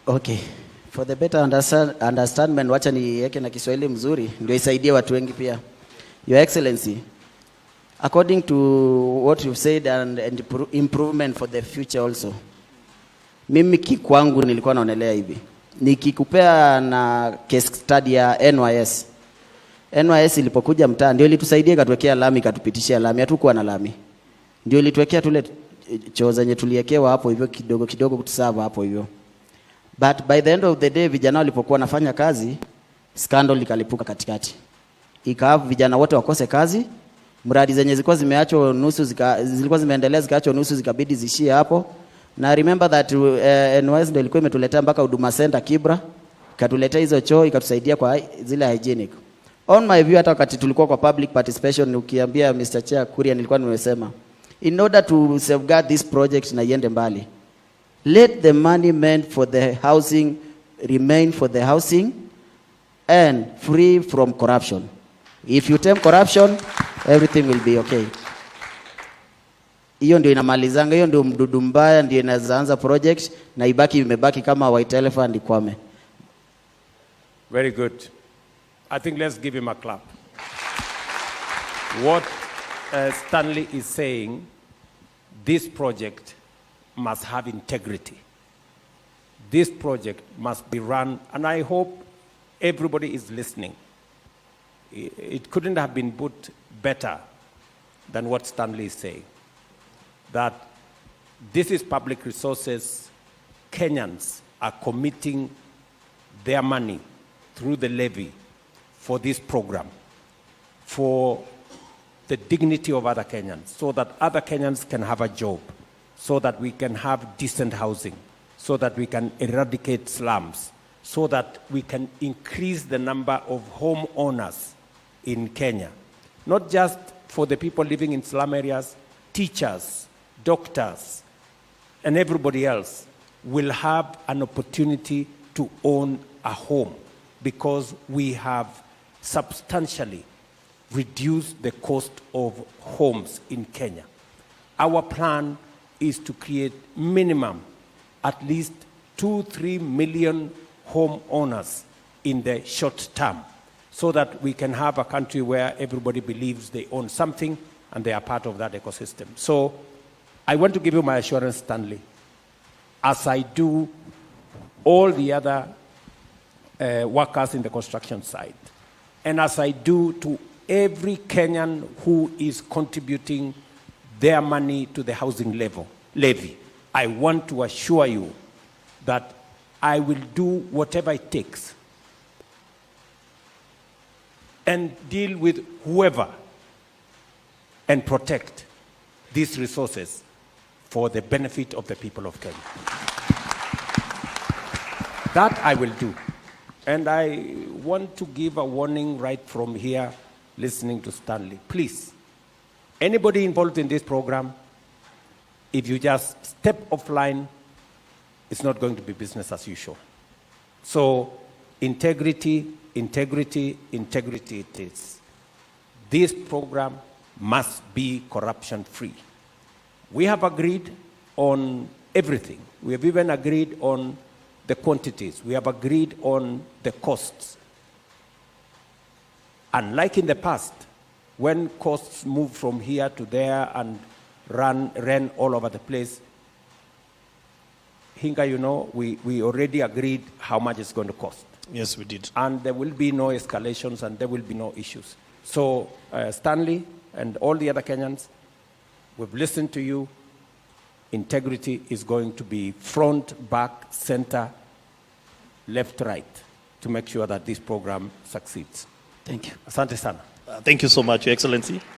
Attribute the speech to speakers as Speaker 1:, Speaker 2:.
Speaker 1: Okay. For the better understandment, wacha niweke na Kiswahili mzuri ndio isaidie watu wengi pia. Your Excellency, according to what you've said and improvement for the future also. Mimi kikwangu nilikuwa naonelea hivi. Nikikupea na case study ya NYS. NYS ilipokuja mtaa ndio ilitusaidia ikatuwekea lami, ikatupitishia lami, hatukuwa na lami. Ndio ilituwekea tule choo zenye tuliekewa hapo hivyo kidogo kidogo kutusava hapo hivyo. But by the end of the day vijana walipokuwa nafanya kazi, scandal ikalipuka katikati. Ikawa vijana wote wakose kazi, mradi zenye zilikuwa zimeachwa nusu zilikuwa zimeendelea zikaachwa nusu zikabidi zishie hapo. Na remember that NYS ndio ilikuwa imetuletea mpaka Huduma Center Kibra, ikatuletea hizo choo, ikatusaidia kwa zile hygienic. On my view, hata wakati tulikuwa kwa public participation, ukiambia Mr. Chair Kuria, nilikuwa nimesema in order to safeguard this project na iende mbali, let the money meant for the housing remain for the housing and free from corruption. If you tame corruption, everything will be okay. Hiyo ndio inamalizanga, hiyo ndio mdudu mbaya ndio inaanza project na ibaki imebaki kama white elephant ikwame.
Speaker 2: Very good. I think let's give him a clap. What Stanley is saying, this project must have integrity. This project must be run, and I hope everybody is listening. It couldn't have been put better than what Stanley is saying. That this is public resources. Kenyans are committing their money through the levy for this program, for the dignity of other Kenyans, so that other Kenyans can have a job, so that we can have decent housing, so that we can eradicate slums, so that we can increase the number of homeowners in Kenya. Not just for the people living in slum areas, teachers, doctors, and everybody else will have an opportunity to own a home because we have substantially reduced the cost of homes in Kenya. Our plan is to create minimum at least 2-3 million homeowners in the short term so that we can have a country where everybody believes they own something and they are part of that ecosystem. So I want to give you my assurance, Stanley, as I do all the other workers in the construction site, and as I do to every Kenyan who is contributing their money to the housing levy, I want to assure you that I will do whatever it takes and deal with whoever and protect these resources for the benefit of the people of Kenya. That I will do. And I want to give a warning right from here, listening to Stanley. Please, anybody involved in this program, if you just step offline, it's not going to be business as usual. So integrity, integrity, integrity it is. This program must be corruption-free. We have agreed on everything. We have even agreed on the quantities. We have agreed on the costs. Unlike in the past, when costs moved from here to there and ran all over the place, Hinga, you know, we already agreed how much it's going to cost.
Speaker 3: Yes, we did.
Speaker 2: And there will be no escalations and there will be no issues. So, Stanley and all the other Kenyans, we've listened to you. Integrity is going to be front, back, center, left, right, to make sure that this program succeeds.
Speaker 1: Thank you.
Speaker 2: Asante sana.
Speaker 3: Thank you so much, Your Excellency.